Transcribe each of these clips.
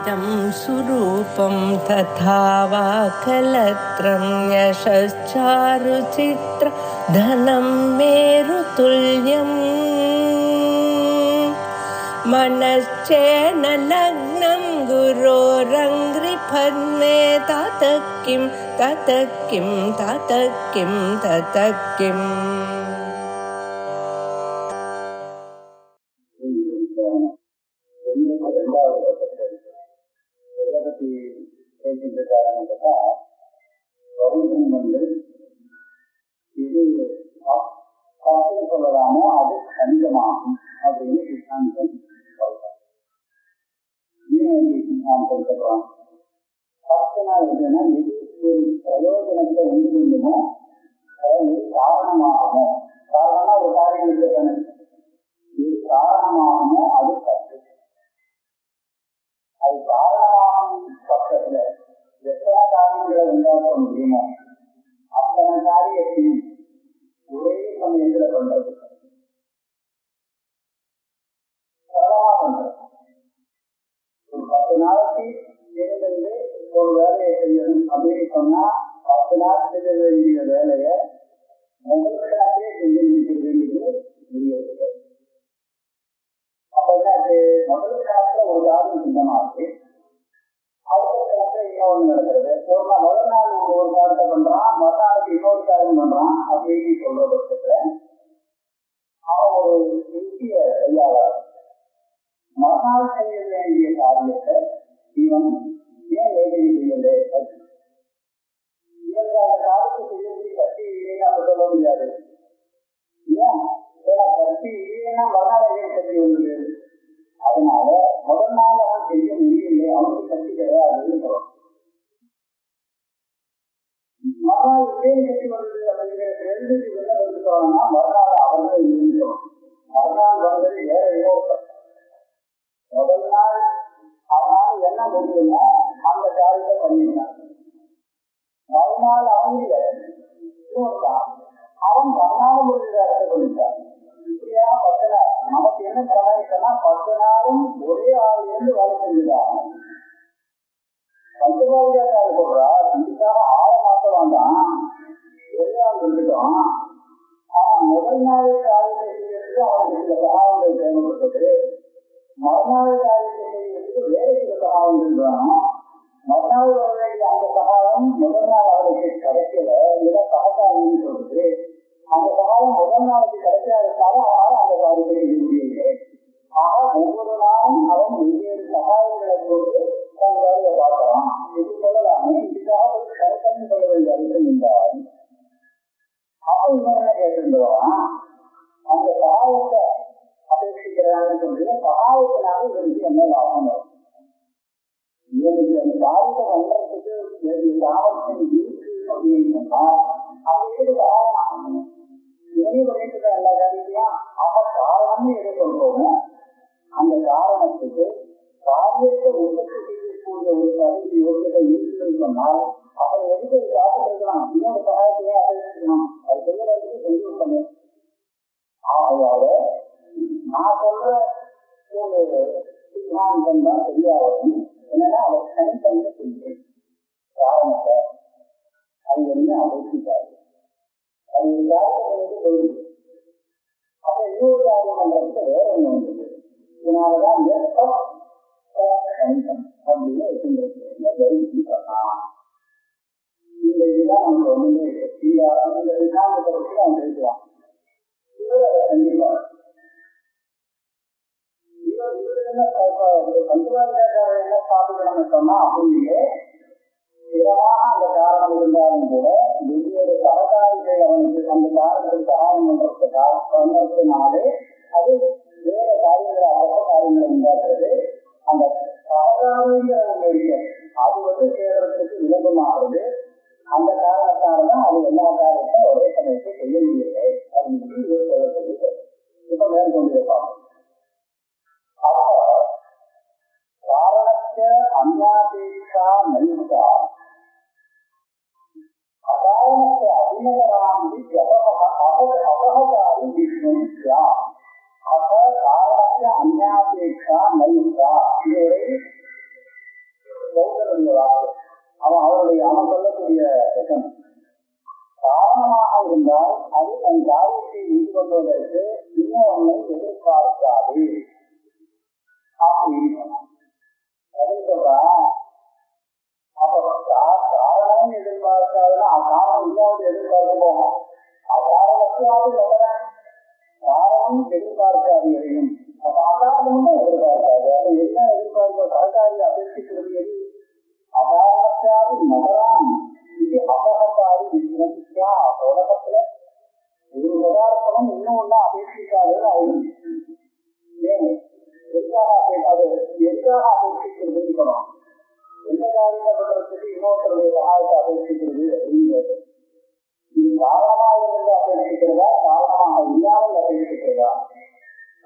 इदं सुरूपं तथा वा कलत्रं यशश्चारुचित्र धनं मेरुतुल्यम् मनश्चेन लग्नं गुरोरङ्घ्रिपद्मे ततः किं ततः किं ततः किं ततः किम्. இது சொல்லலாமோ அது கணிதமாகும் அப்படின்னு சித்தாந்தம் சொல்றாங்க. ஏன் சித்தாந்தம் சொல்றாங்க? 10 நாள் என்னன்னா எது ஒரு பிரயோஜனத்தை உண்டு பண்ணுமோ அதாவது காரணமாகுமோ, காரணம்னா ஒரு காரியம் தானே, எது காரணமாகுமோ அது தப்பு. அது காரணமாகும் பக்கத்துல எத்தனை காரியங்களை உண்டாக்க முடியுமோ அத்தனை காரியத்தையும் ஒரே சமயத்துல பண்றது சரளமா பண்றது. ஒரு 10 நாளைக்கு இருந்து ஒரு வேலையை செய்யணும் அப்படின்னு சொன்னா 10 நாள் செய்ய வேண்டிய வேலையை முதல் கணக்கே செய்ய முடிக்கிறது முடியாது. அப்ப என்ன, முதல் கணக்குல ஒரு காரியம் சின்னமா இருக்கு, அடுத்த கணக்குல இன்னொன்று நடக்கிறது. முதல் நாள் ஒரு காரியத்தை பண்றான், மறுநாளுக்கு இன்னொரு காரியம் பண்றான் அப்படின்னு சொல்ற பட்சத்துல அவன் ஒரு யுக்திய கையாளர். மறுநாள் செய்ய வேண்டிய காரியத்தை இவன் ஏன் வேலை செய்யலை, இவங்க அந்த காரியத்தை செய்யக்கூடிய சக்தி இல்லைன்னு அப்ப சொல்ல முடியாது. ஏன் சக்தி இல்லைன்னா மறுநாள் ஏன் சக்தி உள்ளது? அதனால முதல் நாள் அவன் செய்ய முடியலை, அவனுக்கு சக்தி கிடையாதுன்னு சொல்றான். மறுநாள் ஏன் சக்தி வருது அப்படிங்கிற தெரிஞ்சுட்டு என்ன எடுத்துக்கோன்னா மறுநாள் அவர்கள் இருந்தோம். மறுநாள் வந்தது வேற ஏதோ. முதல் நாள் அவனால் என்ன முடியுமோ அந்த காரியத்தை பண்ணிட்டான். மறுநாள் அவன் இல்லை, அவன் பண்ணாத முடிஞ்ச காரியத்தை பண்ணிட்டான். இப்படியா 10 நாள் நமக்கு என்ன பிரமாணிக்கனா 10 நாளும் ஒரே ஆள் இருந்து வேலை செஞ்சுட்டான். பஞ்சபாதிகாரி சொல்றா இதுக்காக ஆள மாற்ற வேண்டாம், ஒரே ஆள் இருந்துட்டோம். ஆனா முதல் நாள் காரியத்தை செய்யறதுக்கு அவனுக்கு சில சகாவங்கள் தேவைப்பட்டது, மறுநாள் காரியத்தை செய்யறதுக்கு வேறு சில சகாவங்கள் வேணும். மறுநாள் வர வேண்டிய அந்த சகாயம் முதல் நாள் அவருக்கு கிடைக்கல, இல்ல சககாரின்னு சொல்றது. அந்த சகாயம் முதல் நாளுக்கு கிடைக்காததால அவனால் அந்த காரியத்தை செய்ய முடியவில்லை. ஆக ஒவ்வொரு நாளும் அவன் வெவ்வேறு சகாயங்களை கொண்டு தன் வேலையை பார்க்கலாம். இது சொல்லலாமே, இதுக்காக ஒரு கருத்தன்னு சொல்ல வேண்டிய அவசியம் என்றால் அப்ப இவன் என்ன கேட்டுருவான், அந்த சகாயத்தை அபேட்சிக்கிறான்னு சொல்லி சகாயத்தினால இவனுக்கு என்ன லாபம் வரும்? இவனுக்கு அந்த காரியத்தை பண்றதுக்கு வேண்டிய சாமர்த்தியம் இருக்கு அப்படின்னு சொன்னா அவங்களுக்கு சகாயம் இவனையும் பண்ணிட்டு எல்லா காரியத்தையும் ஆக காரணம்னு எதை சொல்றோமோ அந்த காரணத்துக்கு காரியத்தை உற்பத்தி செய்யக்கூடிய ஒரு கருவி யோகியத்தை இருக்குன்னு சொன்னால் அவன் எதுக்கு காத்துட்டு இருக்கலாம், இன்னொரு சகாயத்தையே அபேட்சிக்கணும், அது செய்யறதுக்கு செஞ்சு விட்டணும். ஆகையால நான் சொல்ற ஒரு சித்தாந்தம் தான் சரியாகும். என்னன்னா அவர் தனித்தன்மை செய்ய காரணத்தை அது என்ன அபேட்சிக்காது, அது ஒரு காரியத்தை சொல்லுது. அப்ப இன்னொரு காரியம் பண்றதுக்கு வேற ஒண்ணு வந்தது. இதனாலதான் கணிதம் அப்படின்னு வச்சிருந்திருக்கேன். இந்த இதுதான் நமக்கு ஒண்ணுமே இந்த விசாரணத்தை பற்றி அவன் பேசுவான். கண்டிப்பா பஞ்சபாதிகார என்ன சாப்பிடணும்னு சொன்னா அப்படியே சிறவாக அந்த காரணம் இருந்தாலும் கூட வெவ்வேறு சககாரிகள் அவனுக்கு அந்த காரணத்துக்கு சகாயம் பண்றதுனாலே அது வேற காரியங்களை அப்பப்ப காரியங்களை உண்டாக்குறது. அந்த சககாரிங்கிற அது சேர்றதுக்கு விளம்பமாகிறது. அந்த காரணத்தால்தான் அது எல்லா காரியத்தையும் ஒரே சமயத்தை செய்ய முடியலை அப்படின்னு சொல்லப்படுது. இப்ப மேற்கொண்டிருப்பாங்க. அப்ப காரணத்தை அந்நாபேட்சா நல்கா அகாரணத்தை அபிநகராந்தி அபகாரி விஷ்ணு அப்ப காரணத்தை அந்நாபேட்சா நல்கா இதோட கௌதரனுடைய வாக்கு. அவன் சொல்லக்கூடிய வசனம் காரணமாக இருந்தால் அது தன் காரியத்தை ஈடுபடுவதற்கு இன்னொன்னை எதிர்பார்க்காது அப்படின்னு சொல்றா. அப்ப காரணம் எதிர்பார்க்காதுன்னா காரணம் இல்லாத எதிர்பார்ப்போம். காரணத்தையாவது நம்புறேன், காரணம் எதிர்பார்க்காது எதையும். அப்ப அகாரணமும் எதிர்பார்க்காது. அப்ப என்ன எதிர்பார்க்க சரகாரி அபேட்சிக்கிறது எது? அகாரணத்தையாவது நகரான் இது அபகத்தாது விசியா உலகத்துல ஒரு பதார்த்தம் இன்னும் ஒண்ணு அபேட்சிக்காது. ஆயிடும் ஏன் எதுக்காக கேட்டாது? எதுக்காக அபேட்சிக்கிறது இருக்கணும்? எந்த காரியத்தை பண்றதுக்கு இன்னொருத்தருடைய சகாயத்தை அபேட்சிக்கிறது அப்படின்னு கேட்டு இது காரணமாக இருந்து அபேட்சிக்கிறதா காரணமாக இல்லாமல் அபேட்சிக்கிறதா?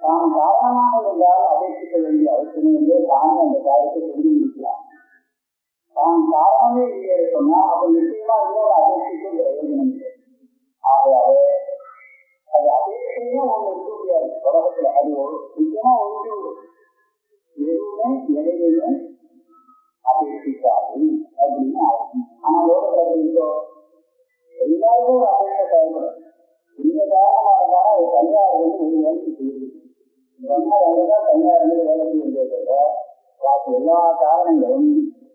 நாம் காரணமாக இருந்தால் அபேட்சிக்க வேண்டிய அவசியம் இல்லை. தானே அந்த காரியத்தை சொல்லி இருக்கலாம். நாம் காரணமே இல்லையே சொன்னா அப்ப நிச்சயமா இன்னொரு அபேட்சிக்கும் பிரயோஜனம் இல்லை. ஆகையாவே அது அபேட்சையும் ஒண்ணு இருக்க முடியாது உலகத்துல. அது ஒரு நிச்சயமா ஒன்று எதுவுமே எதையுமே அபேட்சிக்காது அப்படின்னு ஆகும். ஆனா லோகத்துல இருக்கோ எல்லாருக்கும் ஒரு அபேட்சை தேவைப்படும். இந்த காரணமா இருந்தாலும் அது தனியார் வந்து ஒரு வேலைக்கு செய்யுது. ரொம்ப வந்துதான் தனியார் வந்து வேலை செய்யறதே பாக்கி எல்லா காரணங்களும்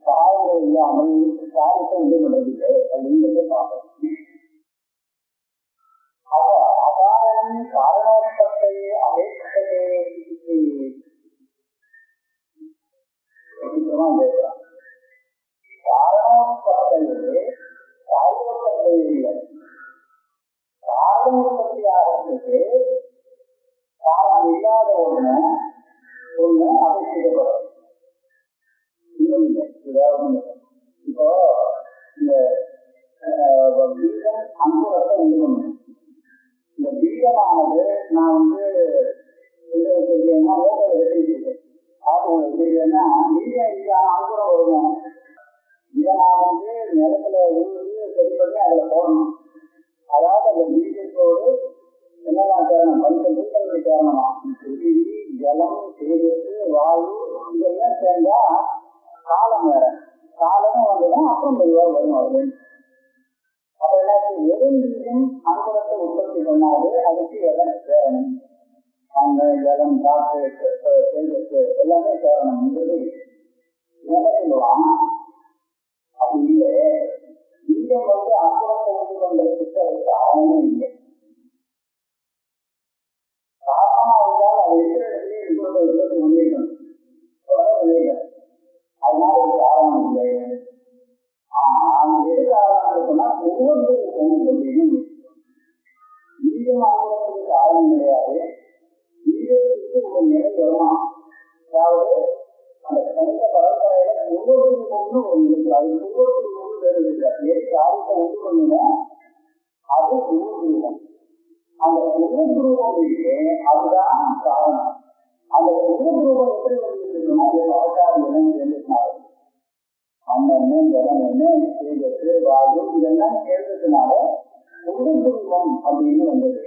காரணங்கள் இல்லாமல் காரியத்தை உண்டு பண்றதில்லை அப்படிங்கிறத பார்க்கணும். அகாரணம் காரணோற்பத்தை அபேட்சையே பேசுறான். காரணோற்பத்தையே காரணோற்பத்தை இல்லை. காரணோற்பத்தி ஆகிறதுக்கு காரணம் இல்லாத ஒண்ணு அபேட்சிக்கப்படும். இன்னும் இல்லை ஏதாவது இப்போ இந்த பீஜம் அங்குரத்தை உண்டு பண்ணணும். இந்த பீஜமானது நான் வந்து என்ன லோகத்தை எடுத்துக்கிட்டேன். எப்படின்னா பீஜம் இல்லாம அங்குரம் வருவோம். இதை நான் வந்து நிலத்துல உழுது சரி பண்ணி அதுல போடணும். அதாவது அந்த பீஜத்தோடு என்னதான் சேரணும்? 10 பூக்களுக்கு சேரணுமா? பிருத்திவி, ஜலம், தேஜஸ், வாயு இதெல்லாம் சேர்ந்தா காலம் வேற. காலமும் வந்துடும், அப்புறம் மெதுவா வரும். அது அப்ப எல்லாத்தையும் வெறும் பீஜம் அங்குரத்தை உற்பத்தி பண்ணாது. அதுக்கு இடம் சேரணும். அங்க ஜலம், காற்று, தேஜஸ் எல்லாமே சேரணும். என்ன சொல்லுவான்? அப்படி இல்லை. பீஜம் வந்து அங்குரத்தை உண்டு பண்றதுக்கு அதுக்கு அவனே இல்லை. காரணமா இருந்தால் அது இருக்கிற இடத்துலயே இன்னொரு உற்பத்தி பண்ணிருக்கணும். அதனால ஒரு காரணம் இல்லை. எது காரணம் சொன்னா ஒவ்வொருத்தருக்கும் அப்படின்னு பீஜம் ஆகிறதுக்கு காரணம் கிடையாது. பீஜத்துக்கு ஒரு நிலை வருமா? அதாவது அந்த கணித பரம்பரையில ஒவ்வொருத்தருக்கும் ஒரு நிலை. அது ஒவ்வொருத்தருக்கும் வேறு இருக்கிறார். எது காரியத்தை உண்டு பண்ணுமோ அது ஒவ்வொருத்தருக்கும். அந்த உருவம் இருக்கு, அதுதான் காரணம். அந்த உருவம் எப்படி வந்துருக்குன்னா பழக்காது இடம் சேர்ந்ததுனால மண்ணெண்ணெய், ஜலம் எண்ணெய், தேஜஸ், வாயு இதெல்லாம் சேர்ந்ததுனால உருவம் அப்படின்னு வந்தது.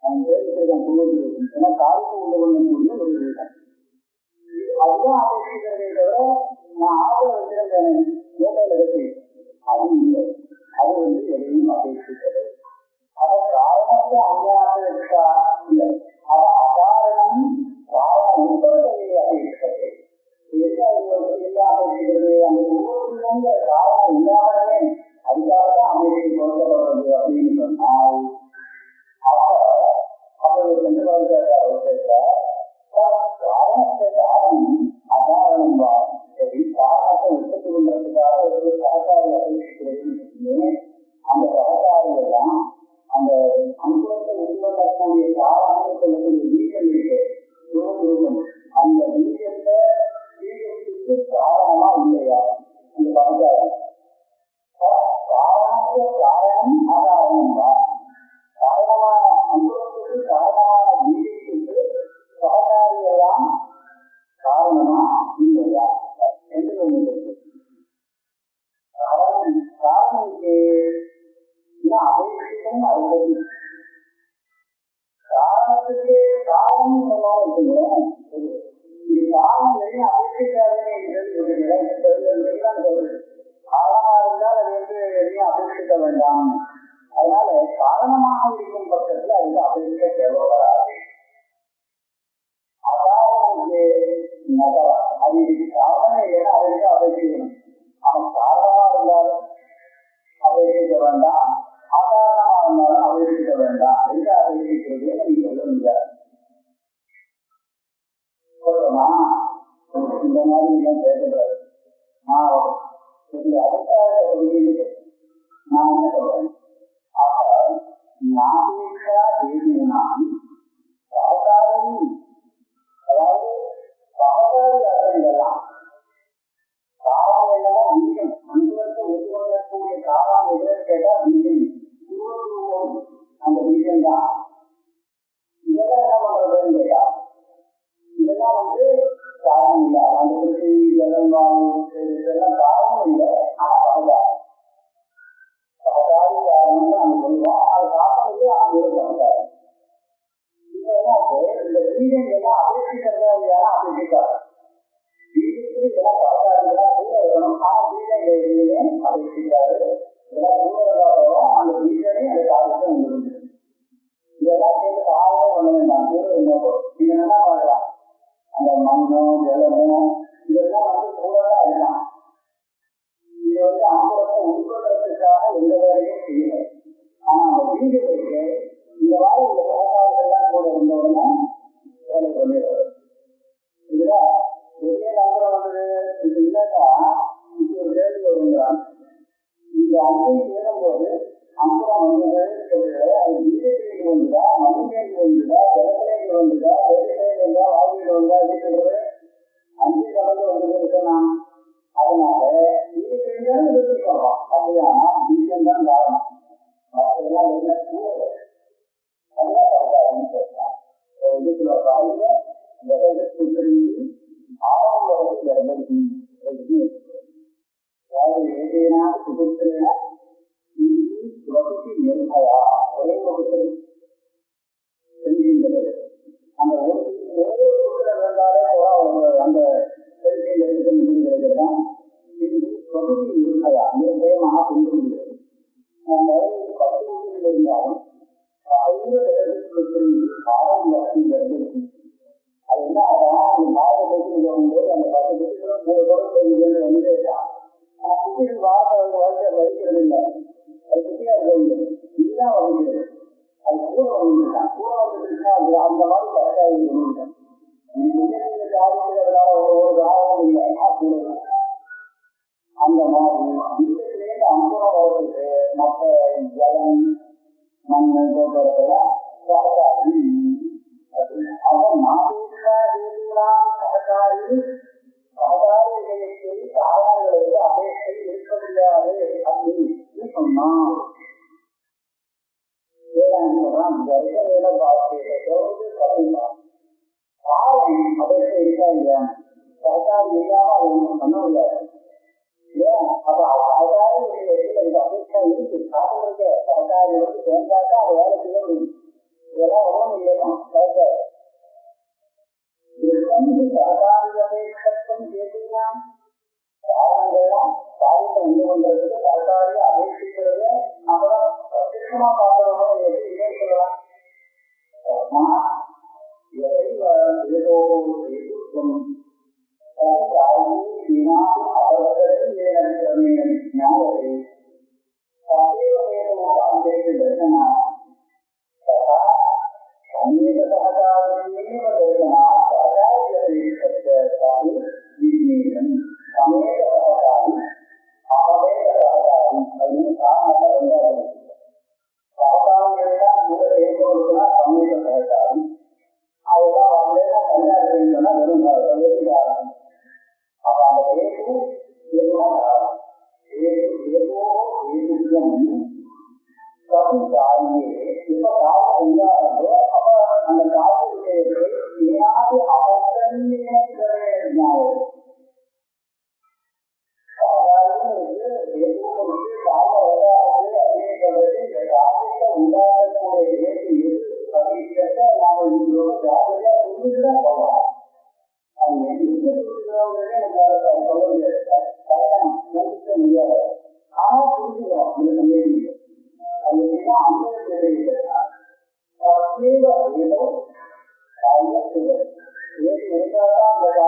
அந்த சேர்ந்துதான் உருவம். ஏன்னா காரியத்தை உண்டு பண்ணக்கூடிய ஒரு வீடம். அதுதான் அபேட்சிக்கிறதே தவிர நான் ஆதரவு வச்சிருந்தேன் லோகத்தில் இருக்கு அது இல்லை. அது வந்து எதையும் அபேட்சிக்கிறது. அத காரணத்தை அஞ்ஞாபேட்சா இல்லை. அது அகாரணம் காரணம் உற்பத்தியை அபேட்சது. எல்லாம் அபேட்சிக்கிறது. அந்த உருவத்திலிருந்து காரணம் இல்லாமலே அதுக்காகத்தான் அமைப்பு கொடுக்கப்படுறது அப்படின்னு சொன்னால் அவர்கள் சென்று காரணத்தை காரணம் அகாரணம் தான். காரணத்தை உற்பத்தி பண்றதுக்காக ஒரு சககாரி அபேட்சிக்கிறது. அந்த சககாரிகள் தான் அந்த அங்குரத்தை உருவாக்கக்கூடிய காரணம் சொல்லக்கூடிய பீஜம் இருக்கு. ரூபம் அந்த பீஜத்தை பீஜத்துக்கு காரணமா இல்லையா? அந்த பகதாரம் காரணத்துக்கு காரணம் அகாரணம் தான். காரணமான அங்குரத்துக்கு காரணமான பீஜத்துக்கு சககாரியெல்லாம் காரணமா இல்லையா என்று ஒன்று இருக்கு. காரணத்துக்கு அபேட்சிக்கும் அறுபது காரணத்துக்கு காரணம் சொல்லாம இருக்குங்களேன். இது காரணம் வெளியே அபேட்சிக்காதே நகரம் அது காரணம் இல்லைன்னா அதுக்கு அபேட்சிக்கணும். அவன் காரணமா இருந்தாலும் அபேட்சிக்க வேண்டாம், அகாரணமா இருந்தாலும் அபேட்சிக்க வேண்டாம். எங்க அபேட்சிக்கிறதுன்னு நீ சொல்ல முடியாது. இந்த மாதிரி நீங்க பேசுறாரு. நான் இந்த அபிப்பிராயத்தை சொல்லிட்டு நான் என்ன சொல்றேன், நாகேஷா தேவியினால் சககாரி, அதாவது சககாரி அர்த்தங்கள்லாம் காரணம் என்னன்னா பீஜம். மனிதனுக்கு ஒத்துவதற்குரிய காரணம் எதுன்னு கேட்டா பீஜம், அந்த பீஜம் தான். இதெல்லாம் என்ன பண்றதுன்னு கேட்டா இதெல்லாம் காரணம் இல்லை. அந்த பிருத்திவி ஜலம் வாயு இதெல்லாம் காரணம் இல்லை. ஆனா சககாரி சககாரி காரணம் தான் நம்ம சொல்லுவோம். அது காரணம் இல்லை, அது ஒரு சககாரி. இந்த பீஜம் எல்லாம் அபேட்சிக்கிறதா இல்லையா? அபேட்சிக்காது. பீஜத்துக்கு இதெல்லாம் சககாரிகளா கூட இருக்கணும். ஆனா பீஜம் எதுவுமே அபேட்சிக்காது. இதெல்லாம் கூட இருந்தாலும் அந்த பீஜமே அந்த காரியத்தை உங்களுக்கு இதெல்லாம் சேர்ந்து காரணமே பண்ண வேண்டாம். கூட இருந்தோம் நீங்க என்ன பண்ணலாம், அந்த மண்ணோ ஜலமோ இதெல்லாம் கூடதான் இருக்கலாம். இது அங்குலத்தை உட்கொள்றதுக்காக எந்த வேலையும் செய்யல. ஆனா அந்த பீஜத்துக்கு இந்த மாதிரி இந்த சககாரிகள்லாம் கூட இருந்த உடனே வேலை பண்ணிடுறது. இதுல பெரிய நம்பர் வந்தது. இது இல்லைன்னா இது ஒரு கேள்வி வருங்கிறான். இந்த அன்பை சேரும்போது அம்புறம் வந்தது, அது பீஜத்திലേക്ക് வந்துதா, மண்ணிലേക്ക് வந்துதா, ஜலத்திലേക്ക് வந்துதா, வேலையிലേക്ക് வந்தா, வாயுவில் வந்தா, இருக்கிறது அஞ்சு கலந்து வந்து இருக்கலாம். அதனால பீஜத்திலேயே எடுத்துக்கலாம். அப்படியானா பீஜம் தான் காரணம். மற்றெல்லாம் என்ன கூட அதெல்லாம் சககாரின்னு சொல்லலாம். இதுக்குள்ள காலையில விதத்துக்கு தெரிஞ்சு ஆரம்ப கர்ப்பி அதாவது ஏதேனா சுபத்திரேனா வகுப்பு நிர்ணயா ஒரே வகுப்பில் செல்கின்றது. அந்த ஒவ்வொரு வகுப்பில் இருந்தாலே அந்த செல்கையில் எடுக்க முடிகிறது தான் வகுப்பு நிர்ணயா நிர்ணயமாக கொண்டு முடிகிறது. நம்ம 10 வகுப்பில் இருந்தாலும் 50 ஆரம்ப கர்ப்பி அது என்ன ஆகும், பாரதத்துக்கு போகும்போது அந்த 10 பேருக்கும் 3 தோடு தெரிஞ்சு வந்துட்டே இருக்கான். ஆனால் குட்டிகள் வார்த்தை வாழ்க்கை வகிக்கிறது இல்லை. அது குட்டியா இருக்க இதுதான் வகிக்கிறது. அது கூட வந்துருக்கான். கூட வந்துருச்சுன்னா அது அந்த மாதிரி கரெக்டாக இருந்துருக்கேன். இன்னைக்கு ஆரம்பிக்கிறதுனால ஒரு காரணம் இல்லை. கூட அந்த மாதிரி வீட்டுலேருந்து அனுபவம் வர்றதுக்கு மற்ற ஜலம் மண் போக்குவரத்துலாம் சககாரி. அவன் சககாரி சககாரிகளுக்கு காரணங்களுக்கு அபேட்சை இருக்க முடியாது அப்படின்னு சொன்னான். வேலை பார்த்தீங்கன்னா காரணம் அபேட்சை இருக்கா இல்லையா? சககாரி இல்லாம அது ஒன்றும் பண்ண முடியாது. ஏன் அப்ப சககாரி அபேட்சை இருக்கு. காரணம் சககாரி சேர்ந்தாக்கா அது வேலை செய்ய முடியும். இதெல்லாம் ஒன்றும் இல்லையா? சககாரியம் கேட்டீங்கன்னா காரணங்கள்லாம் காரியத்தை உண்டு பண்றதுக்கு சககாரி அபேட்சிக்கிறது நம்ம பிரத்யமா பார்க்கறோமோ எப்படி இல்லை சொல்லலாம். அந்த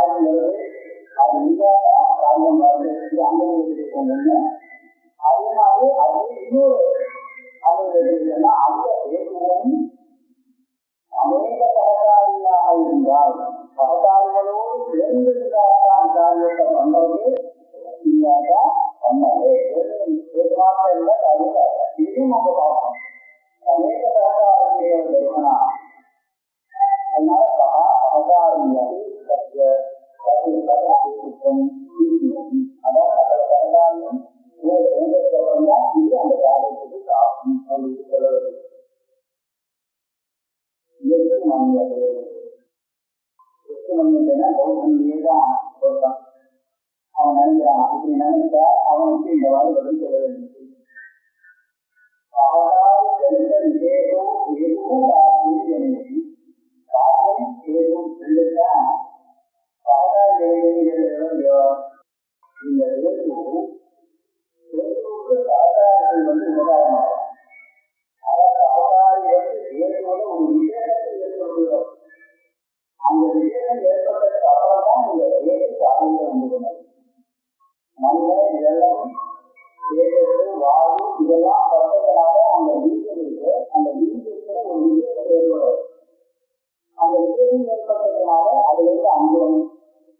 காரியங்கிறது அது இல்லாத காரியம் வாழ்க்கை அனுபவிக்கணும்னு அதனால அது இன்னொரு அனுபவிக்கணும்னா அந்த ஏற்றுவதும் அநேக சககாரியாக இருந்தால் சககாரிகளோடு சேர்ந்திருந்தால்தான் காரியத்தை பண்றது இல்லாத பண்ணவே மாத்திரம் இல்லை அது இதுவும் நம்ம பார்க்கணும் அநேக சககாரிகள் இருக்கணும் அதனால சககாரியாக அதான் சகல சககாரியம் சேர்ந்ததுக்கப்புறம்தான் இது அந்த காரியத்துக்கு காரணம் அப்படின்னு சொல்லுவது பௌத்தன்லேதான் சொல்றான் அவன் நினைக்கிறான் இப்படி நினைச்சா அவனுக்கு இந்த மாதிரி பதில் சொல்ல வேண்டியது விசேஷம் எதுவும் காரணம் ஏதும் சொல்லித்தான் இந்த ஏதுவுக்கு சாதாரணங்கள் வந்து உபகாரமாகும் அவதாரி வந்து ஏதோட ஒரு விசேஷத்தை ஏற்படுத்துகிறோம் அந்த விசேஷம் ஏற்பட்டதுக்கு அப்புறம் தான் இந்த ஏது காரணங்கள் வந்துள்ளது மனிதன் ஜலம் தேஜஸ் வாயு இதெல்லாம் பட்டதுனால அந்த வீட்டில் இருக்கு அந்த வீட்டுக்கு ஒரு விசேஷம் ஏற்படுறது அந்த விசேஷம் ஏற்பட்டதுனால அதுல இருந்து அங்குலம்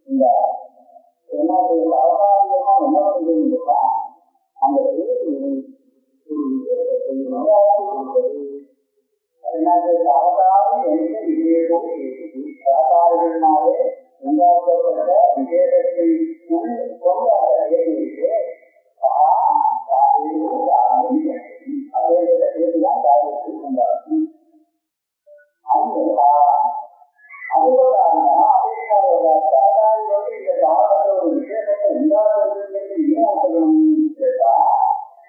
இந்த என்ன அவதாரியமா என்ன பண்ணுறதுன்னா அந்த ஏது ஒரு விசேஷத்தை உருவாக்கி கொடுத்தது சகதாரி என்ற விசேஷம் சகதாரிகளினாலே உண்டாக்கப்பட்ட விசேஷத்தை கொண்ட அந்த ஏதுக்கு அதே ஏதுதான் காரியத்தை உண்டாக்கும் அதுவும் காரணமா அதே சகதாரி வந்து இந்த காலத்தை ஒரு விசேஷத்தை உண்டாக்குறதுக்கு ஏன் சொல்லணும்னு கேட்டா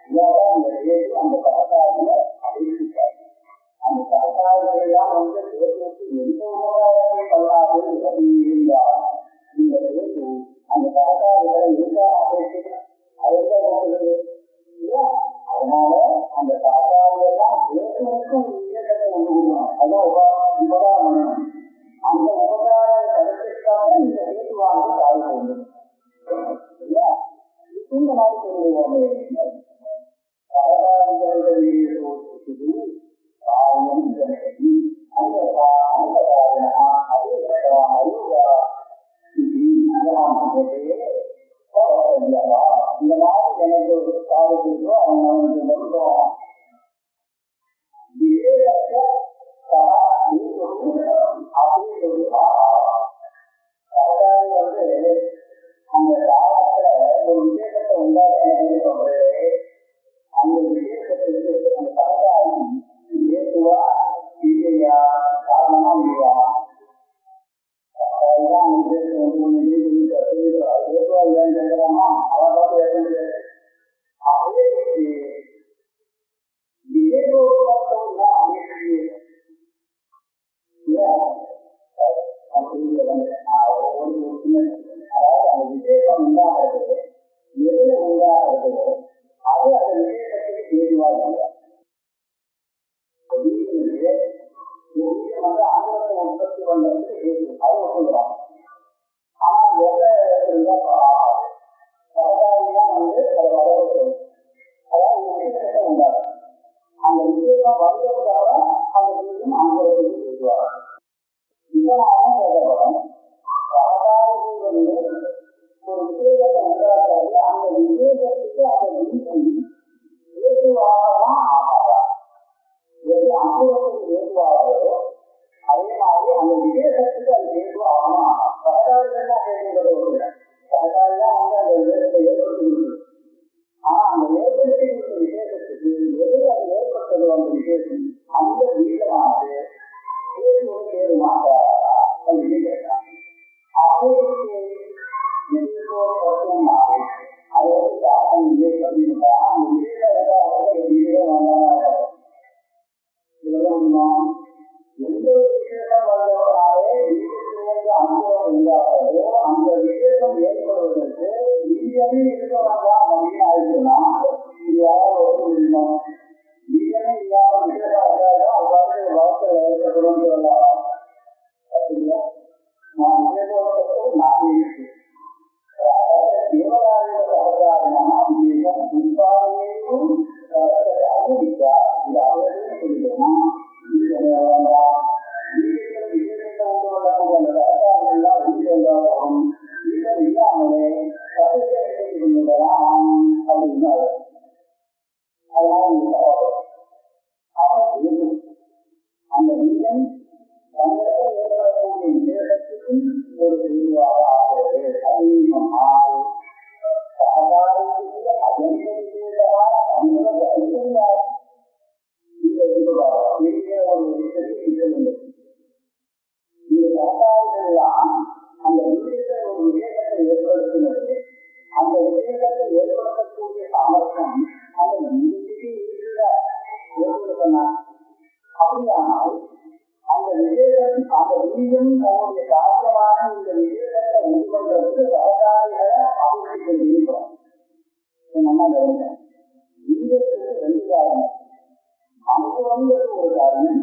இதான் இந்த ஏது அந்த சகதாரியில அறிவிச்சிருக்காரு அந்த சகதாரிகளெல்லாம் வந்து தேர்வுக்கு எந்த உபகாரத்தையும் பண்ணாது அப்படின்னு இருந்தால் இந்த தேர்வு அந்த சகதாரிகளை இருந்தா அதனால அந்த சகதாரியெல்லாம் தேர்வுக்கும் விசேஷத்தை கொண்டு கொடுக்கணும் அதான் உபகாரம் பண்ணணும் அந்த உபகாரம் கிடைச்சிருக்காக இந்த தேர்வானது காய் கொண்டு இல்லையா இந்த மாதிரி சொல்லுவாங்க சகதாரிகளுடைய காரணம் ஜனகி அந்த காரணமா அதே அறிவுகா இந்த மாதிரி எனக்கு ஒரு காலத்திற்கோ அவங்க அவனுக்கு மட்டும் சகதாரி வந்து அந்த காலத்துல ஒரு விசேஷத்தை உண்டாக்கி சொல்றது அந்த விசேஷத்துக்கு அந்த சகதாரி ஏற்றுவா இல்லையா காரணமா இல்லையா ஏற்றுவா இல்லைன்னு கேட்கலாமா அவன் பார்த்து ஏற்க முடியாது அதே அதாவது அந்த விசேஷம் உண்டாகிறது எது உண்டாகிறது அது அந்த விசேஷத்துக்கு ஏதுவா இல்லை வந்து ஆங்கிலத்தை உற்பத்தி பண்றதுக்கு ஏது அது ஒத்துக்கலாம் ஆனா எதை இருந்தா சகதாரியா வந்து அதை வரப்படுறது அதாவது விசேஷத்தை உண்டாகும் அந்த விசேஷம் வந்ததுக்காக அந்த விஷயம் ஆங்கிலத்துக்கு ஏதுவாங்க இதனால கேட்கப்படும் சகதாரிகள் வந்து ஒரு விசேஷத்தை உண்டாக்குறது அந்த விசேஷத்துக்கு அந்த வீட்டில் ஏதுவாகதான் ஆகாதா எது அனுபவத்துக்கு ஏதுவாகிறதோ அதே மாதிரி அந்த விசேஷத்துக்கு அது ஏதுவாகணும் சகதாரிகள் தான் கேட்கப்படுவது சகதாரிதான் வந்து அந்த விசேஷத்தை ஏற்படுத்தி கொடுக்குது ஆனா அந்த ஏற்படுத்தி கொடுத்த விசேஷத்துக்கு எது அது ஏற்பட்டது அந்த விசேஷம் அந்த வீட்டமானது ஏதுவோடு ஏது மாட்டாரா அப்படின்னு கேட்கிறாங்க அதற்கு எதிர்ப்போர் தத்துவம் ஆகும் அது வந்து காரணம் இல்லை அப்படின்னா அந்த விசேஷம் எந்த ஒரு விசேஷம் வந்தவனாலே வீட்டுக்கு அனுபவம் இல்லாததோ அந்த விசேஷம் ஏற்படுவதற்கு வீரியமே இருக்கிறதா அப்படின்னு ஆயிடுச்சுன்னா இது யாராவது ஒத்து முடியும் வீரியமே இல்லாத விசேஷம் வந்தாலும் அவ்வாறு வாழ்க்கை ஏற்படும் சொல்லலாம் நான் விசேஷத்துக்கு நான் ஒரு செய்தியாக ஆகிறது. அதிகமாக சகாரத்துக்கு அஜந்தா தமிழ அறிவியலார் இந்த பெரிய ஒரு விஷயம் இந்த சகாரங்கள்லாம் அந்த விஷயத்தை ஒரு விவேகத்தை ஏற்படுத்துகிறது. அந்த விவேகத்தை ஏற்படுத்தக்கூடிய சாமர்த்தியம் அந்த நம்பிக்கைக்கு இருக்கிற ஏற்படுத்தினார். அப்படியானால் அந்த விவேகம் அந்த வீரம் தன்னுடைய காரியமான இந்த விவேகத்தை உருவதற்கு சககாரிகளை அமைத்து கொண்டிருக்கிறோம். நம்ம கவனிக்கிறோம். வீரத்துக்கு ரெண்டு காரணம். அங்குவங்கிறது ஒரு காரணம்,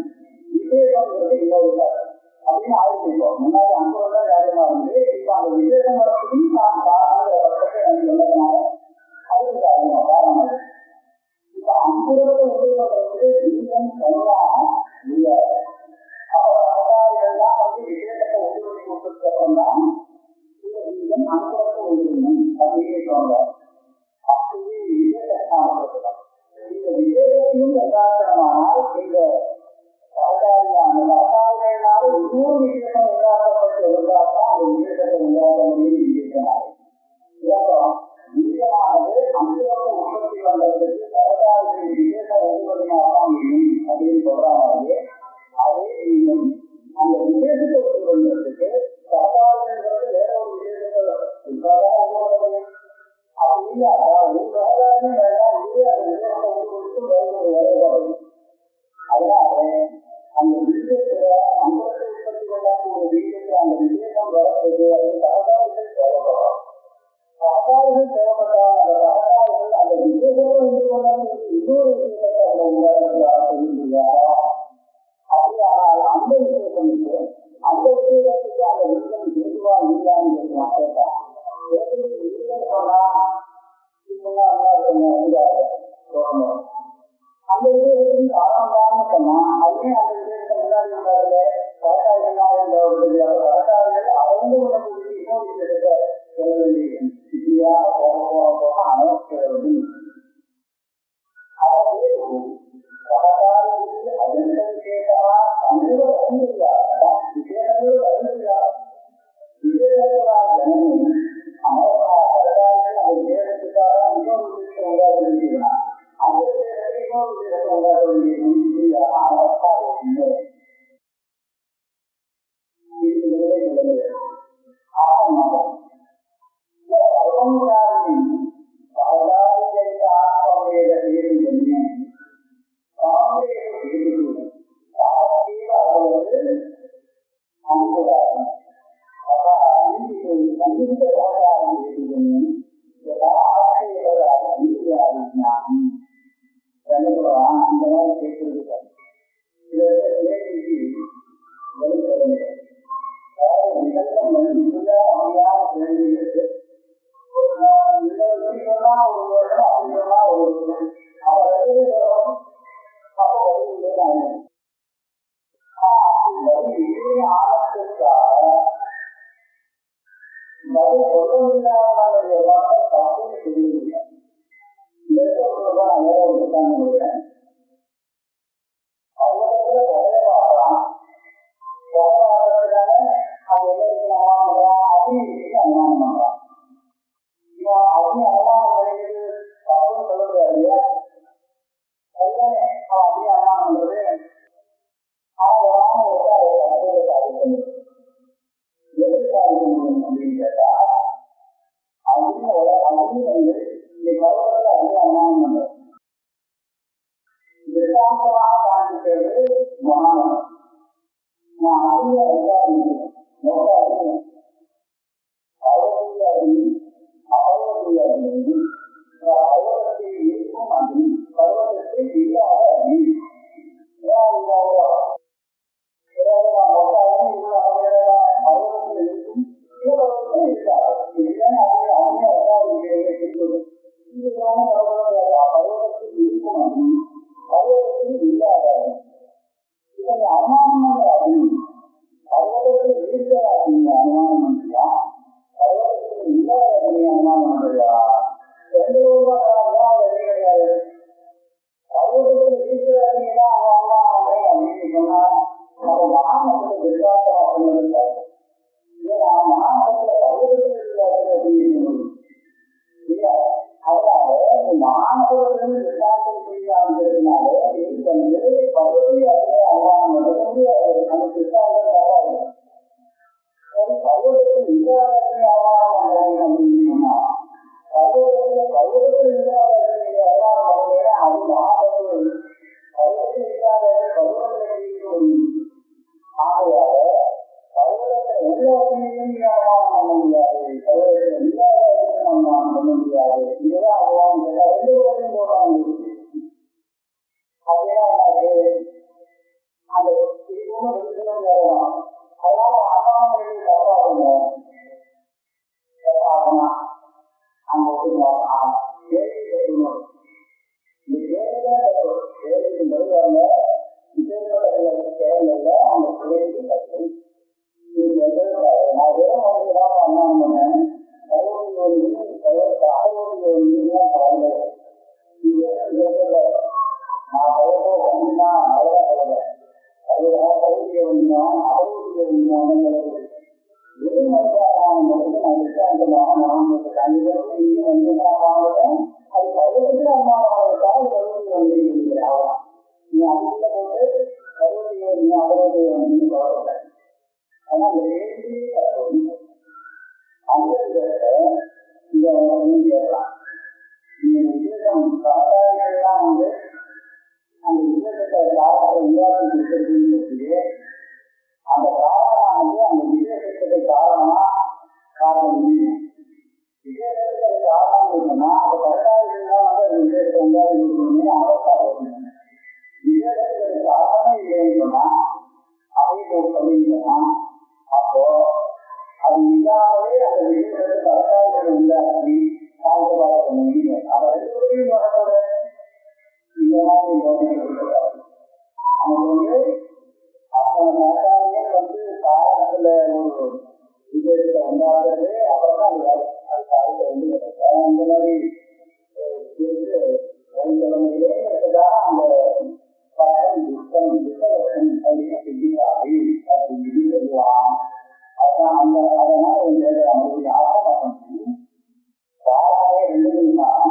விவேகங்கிறது இன்னொரு காரணம் அப்படின்னு ஆயிடுச்சோம். முன்னாடி அங்குவம் தான் காரியமா இருந்து இப்ப அந்த விவேகம் வரக்கூடிய நாம் காரணத்தை எனக்கு சொன்னதுனால அதுக்கு காரணம் காரணம். இப்ப அங்குவத்தை உருவதற்கு வீரம் தனியாக முடியாது. அப்ப சககாரிகள்லாம் விவேகத்தை உருவத்தை கொடுத்ததுக்கு அப்புறம் தான் வீரம் அங்குவத்தை உருவணும் அப்படின்னு சொல்றோம். அப்படி விவேகத்தான இந்த விவேகத்தையும் உண்டாக்கமானால் இந்த சககாரிகளால் இன்னொரு விவேகம் உண்டாக்கப்பட்டு இருந்தால்தான் அந்த விவேகத்தை உண்டாக்க முடியும் இருக்கிறார். வீரமானது அங்குவத்தை உற்பத்தி பண்றதுக்கு சககாரிகளின் விவேகம் உருவதினால்தான் முடியும் அப்படின்னு சொல்றாங்க. அதே வீரம் அந்த விவேகத்தை உருவதற்கு சககாரிகளுக்கு வேற ஒரு விவேகத்தை உருவாக்க அப்படி இல்லாத ஒரு சககாரியும் வேண்டாம். இதே அந்த விவேகத்தை உருவதற்கு வேற ஒரு வேலைப்பாடு. அதனால அந்த விவேகத்தை அங்குவத்தை உற்பத்தி பண்ணக்கூடிய வீட்டுக்கு அந்த விவேகம் வரப்போது அது சககாரிகள் தேவைப்படும். சககாரிகள் தேவைப்பட்டால் அந்த சககாரிகள் அந்த விவேகத்தை உருவதற்கு இன்னொரு விவேகத்தை அதை உருவாக்குவதாக சொல்லியிருக்கிறாரா? அப்படியானால் அந்த விவேகத்துக்கு அந்த விவேகத்துக்கு அந்த விவேகம் இருக்குவா இல்லையான்னு கேட்கலாம். விவேகம் சொன்னா அந்த விவேகத்தின் காரணம் தான் சொன்னா அதுவே அந்த விவேகத்தை முன்னாடி உண்டாகல சககாரிகள் அவங்க உடம்புக்கு இன்னொரு விவேகத்தை சொல்ல வேண்டிய இப்படியாக போக அனவசியம். அதாவது சககாரிகளுக்கு அஜந்த விசேஷமா தமிழ் அறிவியலார் விசேஷங்கள் அறிவியலார் விவேகத்தால் ஜனமே சககாரிகள் அந்த விவேகத்துக்காக இன்னொரு விசேஷம் உண்டாக வேண்டியதுனா அந்த விவேகத்தை இன்னொரு விசேஷம் உண்டாக வேண்டியது இப்படியாக அனவசியம். இது நிலைகளை ஆகமாக சர்வங்காரின் சககாரிகளுக்கு ஆத்மவேத பேரு ஜன்யம் பாகவதன் விசாரணை செய்ய ஆரம்பிக்கிறதுனால இது வந்து பகவதி அதிலே அவமானம் பண்ண முடியாது. அந்த விசாரணை தப்பாது. பகவதற்கு இல்லாதே அவமானம் பண்ணணும் அப்படின்னு சொன்னா பகவதற்கு இல்லாதே அவமானம் பண்ணலைன்னா அது மகாபத்து பகவதற்கு இல்லாத பகவதற்கு ஆகையால பகவதற்கு எல்லாத்தையும் அவமானம் பண்ண முடியாது. பகவதற்கு இல்லாத அவமானம் பண்ண முடியாது. இதுதான் அவமானம் ரெண்டு பேரையும் போடுறாங்க. அப்படின்னா அந்த இதுவும் வெளிச்சம் வரலாம். அதனால அவமானம் தப்பாகணும் அங்க கேள்வி கேட்கணும். இந்த கேள்விக்கு வருவாங்க தேவையில்லை அவங்க கேள்வி கற்று நான் வெறும் அவங்கதான் அண்ணாம பண்ணேன். நான் பழகோ ஒன்றுனா அவ்வளோ பழக அதுதான் பகுதியை ஒன்றுதான் அறுபது ஒன்றுங்கிறது வெறும் நான் விசாரிக்கமாக நான் கண்டிப்பாக இங்கே வந்து நான் வாங்குறேன். அது பருவத்துக்கு அம்மாவாக பருவத்தை வந்து இருக்கிறேன். நீ அந்த போட்டு பருவத்தை நீ அறுபதை வந்து வளர்ப்பேன். ஆனால் அந்த கேள்வி அந்த இதை கேட்கலாம். நீங்க விசேஷம் சாதாரிகள்லாம் வந்து அந்த விசேஷத்தை காலத்தை உருவாக்கி அந்த காரணமானது அந்த விசேஷத்துக்கு காரணமா காரணம் இல்லை. விசேஷத்துக்கு காரணம் இருக்குன்னா அந்த பரதாரிகள்லாம் வந்து அந்த விசேஷத்தை உண்டாக்கி கொடுக்கணும்னு அவசாரம் வரணும். விசேஷத்துக்கு காரணமே இல்லைன்னு சொன்னா அதை சொல்லிங்கன்னா அப்போ அது இல்லாமலே அந்த விசேஷத்தை பரதாரிகளை உண்டாக்கி காலத்தை பார்க்க முடியல. அப்ப ரெண்டு வரக்கூட இந்த மாதிரி யோசனை அவங்க வந்து அவங்க நேதாரியே வந்து காலத்துல ஒரு விஜயத்தை உண்டாக்குறது அப்பதான் அது காலத்தை வந்து இந்த மாதிரி தலைமுறையிலேதான் அந்த பயம் துக்கம் துக்கலட்சம் சித்திக்காது அப்படின்னு சொல்லுவான். அதான் அந்த அதனால அவங்களுடைய ஆசை காலமே ரெண்டு தான்.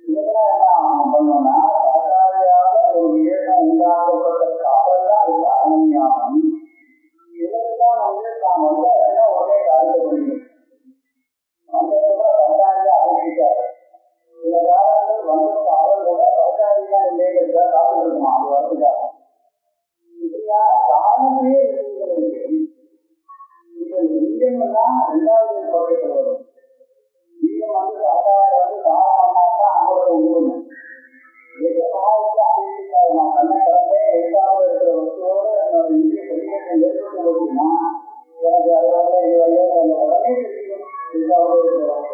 இதெல்லாம் என்ன பண்ணோம்னா பரதாரியால ஒரு விசேஷம் உண்டாக்கப்பட்ட காலம்தான் அது காரணம். இதெல்லாம் வந்து நாம் வந்து அதெல்லாம் ஒரே காலத்தை முடியும். அந்த பரதாரியா ஆரம்பிச்சாரு. சில காலங்கள் வந்து காலம் கூட பரதாரியா இல்லைங்கிறத காத்து இருக்குமா அது வரதுக்காக இப்படியா காரணத்தையே விஷயங்களுக்கு இப்போ லிங்கம்லாம் ரெண்டாவது பக்கத்தில் வரும். லிங்கம் வந்து பரதாரி வந்து காரணம்னா அவங்களோட உண்மை எந்த பாவத்தை அறிவிக்காது. நான் கண்ண கலந்தே எட்டாவது இருக்கிற வசதியோடு என்னோட இந்திய கல்வியை ஏற்பட்டு போச்சுன்னா எனக்கு அது வந்து இது வரையும் அந்த உடனே தெரியும். எட்டாவது இருக்கிறவங்க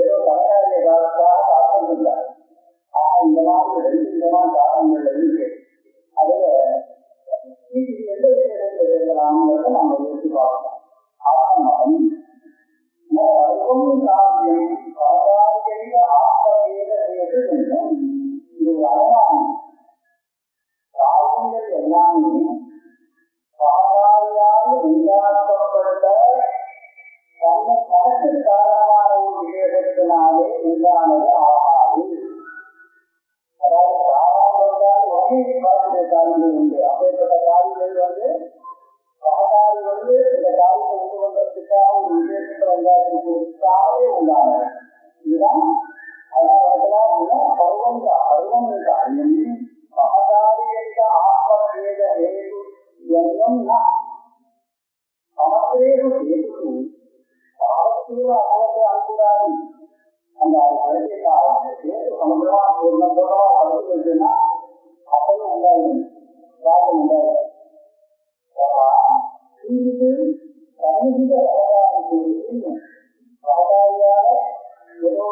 ஏதோ பரதாரிய காலத்தாக காத்திருந்தார். ஆனால் இந்த மாதிரி ரெண்டு விதமான காரணங்கள் இருக்கு. அதுல எந்த விஷயத்தை எழுதலாம்ங்கிறத நம்ம யோசிச்சு பார்க்கலாம். ஆத்மமதம் காவியம் பரதாரிய ஆத்மவேத வேண்டும். இது ஒரு அவமானம். காவியங்கள் எல்லாமே பரதாரியால் உண்டாக்கப்பட்ட தன்னை தனக்கு காரணமான ஒரு விசேஷத்தினாலே உண்டானது ஆகாது. அதாவது காரணம் வந்தால் வகை பார்க்கிற காரியங்கள் உண்டு. அப்பேற்பட்ட காரியங்கள் வந்து பரதாரி வந்து இந்த காரியத்தை உண்டு பண்றதுக்காக ஒரு விசேஷத்தை உண்டாக்கி கொடுத்தாலே உண்டானது. இதுதான் பருவம் காரியம் பரதாரிய ஆத்மவேத ஹேது எண்ணம் சமஸ்தேஷு ஹேது பாவத்தீவ அகலத்தை அனுப்புறாரு. அந்த கடைசி காலத்துக்கு சமுதிரமா பூர்ணமா வளர்த்து வச்சுன்னா அப்பவும் உண்டாயிடும் காரணம் உண்டாயிடும். இது சமூக பரதாரியால ஏதோ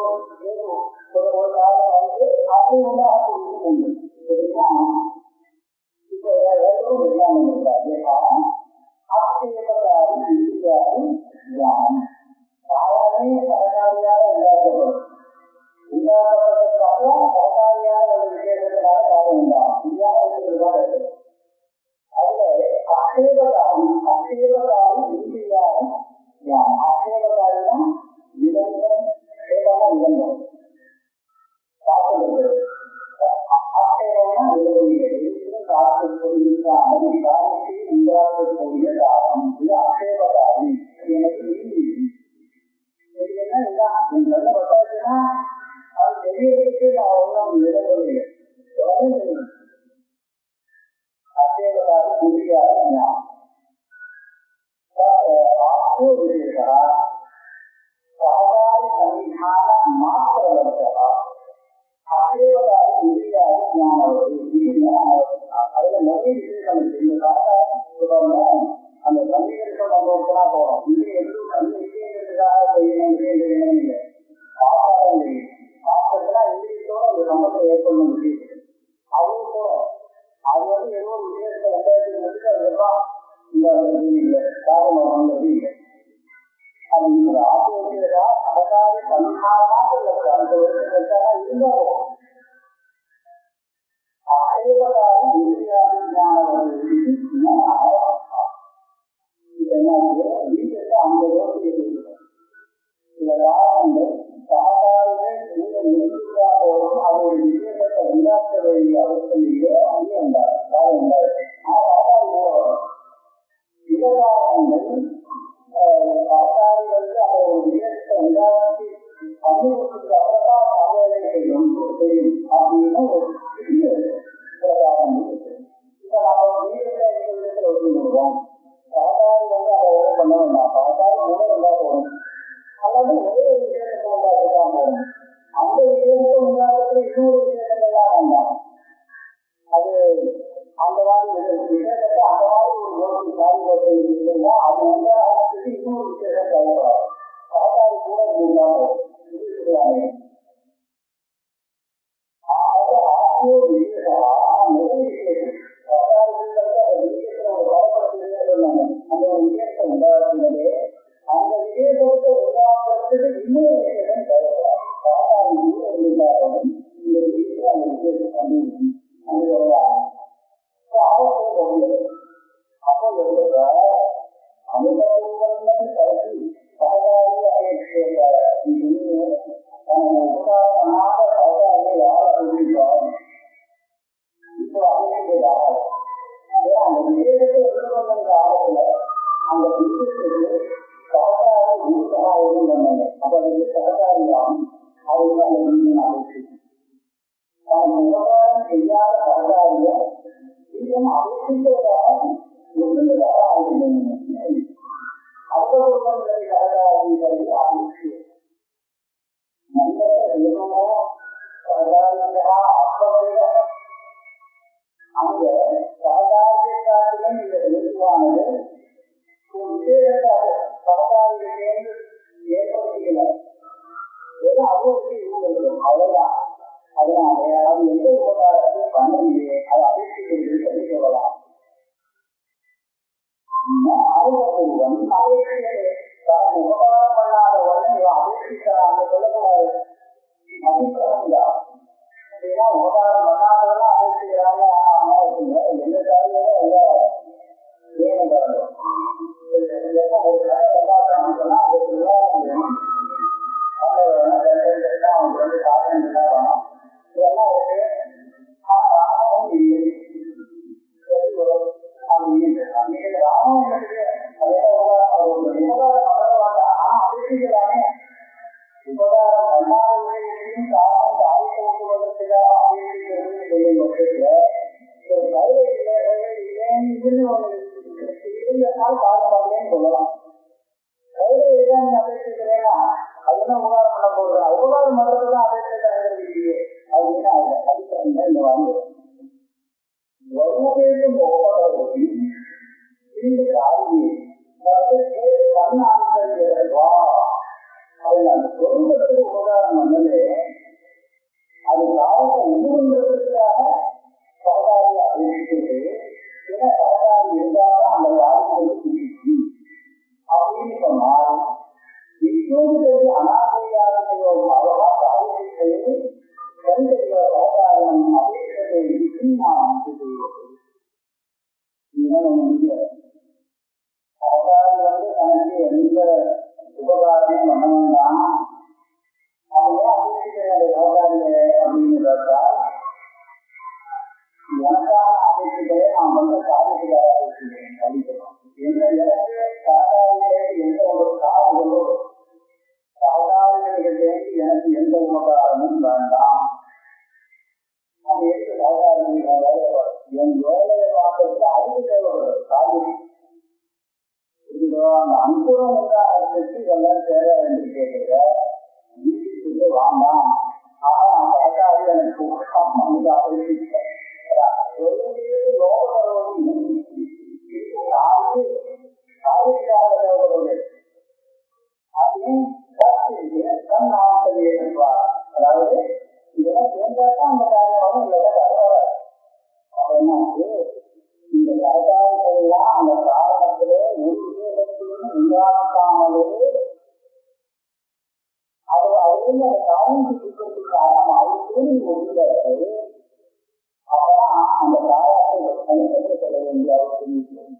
ஒரு காலம் வந்து அப்படி உண்டாக உண்டு. எப்படின்னா இப்போ எதுவும் இல்லாமல் இருக்காது. ஆச்சரியப்பட்டாலும் இந்தியாவும் தியானம் காரணமே பரதாரியால உண்டாக்கப்படும். உண்டாக்கப்பட்டதுக்கு அப்புறம் பரதாரியால ஒரு விசேஷத்தினால காரணம் உண்டாகும். இந்தியாவில் இருக்கு. அதுல அக்ஷேபகாரம் இந்தியாவும் தியானம். அக்ஷேபகாரம் நிரந்தரம் சேவான நிரந்தரம் காரணம் இந்த காரியத்தை உண்டாக்கக்கூடிய காரணம் இது அக்ஷேபகாரி. எனக்கு நீதி என்ன இதுதான் என் கண்ணை பட்டாச்சுன்னா அது தெரியறதுக்கு நான் ஒன்றும் நிலவலையே அக்ஷேபகாரி புரியாத ஞானம் आपको विशेषः सहकारी संविधान मात्रवर्तः अक्षेपकारि विधियादि ज्ञानवति அதில் நிறைய விசேஷம் இருக்கு. இந்த காரணம் அந்த சந்தேகத்தை சந்தோஷமா போறோம். இது எதுவும் கல்வி விஷயங்கிறதுக்காக செய்யணும் இல்லை. பாசாரம் செய்யும் பாசத்துனா இந்திரியத்தோட ஒரு சம்பந்தம் ஏற்பட முடியுது. அதுவும் போறோம். அது ஏதோ ஒரு விஷயத்தை ரெண்டாயிரத்தி அதுக்கெல்லாம் இந்த இல்லை காரணம் இல்லை. அது இந்த ஆசிரியர்களா சககாரி சன்மானமாக இருக்கு. அந்த வருஷத்துக்காக இருந்தாலும் அசைவகாரி விதியாதி ஞானம் வீட்டுக்கு அந்த யோசிக்க சில காரணங்கள் சககாரிகள் கூட இருந்துட்டா போதும் அது ஒரு விஷயத்தை உண்டாக்க வேண்டிய அவசியம் இல்லை. அப்படியே உண்டாரு காரணம் உண்டாரு விவகாரங்கள் சககாரிகளுக்கு அந்த ஒரு விஷயத்தை உண்டாக்கி சமூகத்துக்கு அப்புறம் சமையலை செய்யும் அப்படின்னு ஒரு பெரிய விவகாரம் இருக்கு. இப்ப நம்ம வீடுகளை ஒத்துக்கிறோம். சககாரி அதை ஒரே பண்ண வேண்டாம். சககாரி மூலம் இருந்தா போகும் அல்லது ஒரே ஒரு விஷயத்தை உண்டாக்கத்தான் போகும். அந்த விஷயத்தை உண்டாக்கத்துல இன்னொரு விஷயங்கள்லாம் வேண்டாம். அது அந்த மாதிரி விஷயத்தை அந்த மாதிரி ஒரு யோசி சாதிப்பதை இருந்தா அது உண்டாகிறதுக்கு இன்னொரு விஷயத்தை தேவைப்படாது. சககாரி கூட இருந்தாலும் இருக்கலாமே. அந்த ஒரு விஷயத்தை உண்டாக்குறதே அந்த விஷயத்தை உருவாக்குறதுக்கு இன்னொரு விஷயம் தேவைப்படாது. சககாரி கூட இருந்தாலும் இந்த விஷயத்தை அந்த விஷயத்தை பண்ணிருக்கும் அது அப்போ அனுபவம் கருதி சககாரி அபேட்சைய உபகாரமாக சககாரியை யார் அறிவிப்பார்? இப்போ அபேட்சையாக அந்த விஷயத்தை எடுத்துக்கொண்ட காலத்துல அந்த விஷயத்துக்கு சககாரி ஊக்கமாகவும் வந்தாங்க. அப்ப அதுக்கு சககாரியாகும் அவங்க அந்த வீட்டின் அபேட்சை உபகாரம் செய்யாத சககாரிய இன்னும் அபேட்சித்ததாக ஒன்றுவதாக ஆகிவிடும். அபகோபங்களை சககாரிகளை அபேட்சை நல்ல எதுவோ சககாரியா அப்பவைய அந்த சககாரியக்காரியம் இந்த எழுத்துவானது ஒரு விஷயத்தாக சககாரியிலேருந்து ஏற்படுத்திக்கல. ஏதோ அவருக்கு இருக்கும் அவ்வளவுதான். அதனால அது எந்த உபகாரத்தையும் பண்ணலையே அது அபேட்சிக்கிறது சொல்லி சொல்லலாம். அனுபவம் அபேட்சையை தனக்கு உபகாரம் பண்ணாத உடனே அபேட்சிக்கிறாங்க சொல்லக்கூடாது. மதிப்பிடா அப்படின்னா உபகாரம் பண்ணாதவெல்லாம் அபேட்சிக்கிறாங்க. எந்த காரியமோ எல்லா வேணும் வரணும். ஒரு கடை எல்லாத்தான்னு சொன்னா அந்த விவாதம் வேணும். அவனுக்கு வந்து காரணம் என்ன வேணும் இதெல்லாம் இருக்கு. ராமம் இல்லை அப்படின்னு ராமம் எனக்கு அதே உபகாரம் பண்ண வேண்டாம். ஆனா அபேட்சிக்கிறானே உபகாரம் பண்ணாதவர்களையும் காரணம் சாதிக்க ஓட்டுவதற்காக அபேட்சிக்கிறது செய்ய பட்சத்துல ஒரு கருவை இல்லைன்னு இருந்தால் காரணம் பண்ணலன்னு சொல்லலாம். கருவை இல்லை நீ அபேட்சிக்கிறேன்னா அதுதான் உபகாரம் பண்ண போடுறா. உபகாரம் பண்றதுதான் அபேட்சை இல்லையே அப்படின்னு அதுக்கு இந்த வாங்க வருவதேக்கும் ஒப்பதற்கு இந்த காரியை கண் ஆசிரியர்களா அதில் அந்த சொருபத்துக்கு உபகாரம் வந்தது. அது காலத்தை உருவதற்காக சககாரி அபேட்சிக்கிறது. ஏன்னா சககாரி இருந்தால்தான் அந்த காரியங்களுக்கு பிடிக்கும் அப்படின்னு சொன்னால் இப்போது அனாதையாக அவரா காரியத்தை கண்டறிவ சககாரம் அபேட்சத்தை நாம் செய்வது முடியாது. சககாரி தனக்கு எந்த உபகாரமும் பண்ண வேண்டாம். அவங்க ஏன் அபேட்சிக்கிற சககாரியை அப்படின்னு கேட்டால் எனக்காக அபேட்சிக்கிறேன் நான் வந்து காரியத்தை எனக்கு எந்த உபகாரமும் வேண்டாம். அது எப்படி சாதாரண வேலையை என் வேலையை பார்க்கறதுல அதுக்கு தேவைப்படுறது காரணம் அந்த அனுகூலம் உண்டாகிறதுக்கு இதெல்லாம் தேவை என்று கேட்கிற வீட்டுக்கு வாண்டாம். ஆனா அந்த அழகாக எனக்கு அதாவது இதெல்லாம் சேர்ந்தாதான் அந்த காரியமாக இந்த கருத்தாய்கள்லாம் அந்த காரணத்திலே உறுதியத்தையும் உண்டாக்காமலே அது அதுலேருந்து அந்த காரியம் சுற்றுக்கு காரணம் அதுக்கு ஒன்றுகிறது. அப்பதான் அந்த காரியத்தை தனிப்பட்டு சொல்ல வேண்டிய அவசியம்.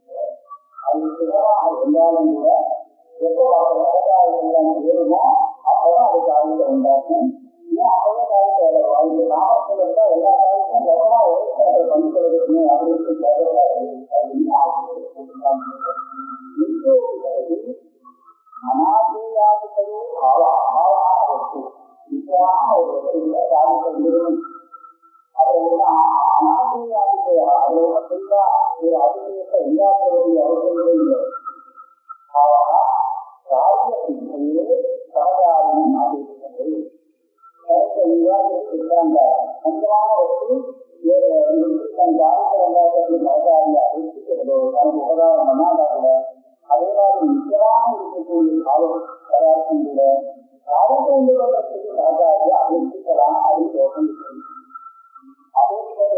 அது சுகமாக இருந்தாலும் கூட எப்போ கருத்தாய்கள்லாம் ஏறுமோ அப்பதான் அது காரியத்தை உண்டாக்கும். ஏன் அப்பவே காரியத்தை இந்த நாமத்தில் இருந்தா எல்லா காரியத்தையும் எவ்வளோ ஒரே காலத்தில் பண்ணிக்கிறதுக்குமே அப்படின்னு தேவையாது. மனாதியாதிகளே அழகான வஸ்து நிச்சயமான ஒரு வசதியில காரியத்தை நிறுவனம் அதெல்லாம் அனாதியாதிகள் அதோட ஃபுல்லா ஒரு அதிசயத்தை உண்டாக்குவதற்கு அவசியமே இல்லை. காரியத்திலேயே சககாரியம் ஆகியிருக்கிறது. கொஞ்சமான வஸ்து தன் காரியத்தை எல்லாத்தையும் சககாரியா இருக்கிறதோ தனக்கு உபகாரம் பண்ணாதாகல அதே மாதிரி நிச்சயமாக இருக்கக்கூடிய காலம் பதார்த்தங்கள காரியத்தை உண்டுவதற்கு சககாரியா அமைச்சிக்கலாம் அப்படின்னு தோற்றம் இருக்கிறது. அதே போல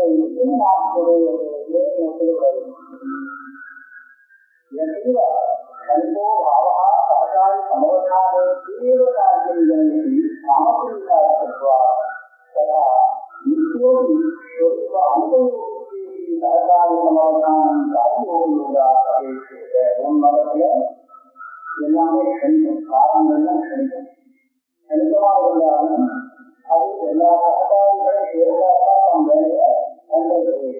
நாட்டுடைய संतो भावः सहकारी समवधाने तीव्रकार्यनिजनिति सामग्रीकारकत्वात् तथा नित्योऽपि स्वरूप अनुभवोऽपि सहकारी समवधानं कार्ययोगात् अपेक्षते. मदस्य எல்லாமே கணிதம் காரணங்கள்லாம் கணிதம் கணிதமாக இருந்தாலும் அது எல்லா சககாரிகளும் சேர்ந்தாதான் தம் வேலையை கண்டது.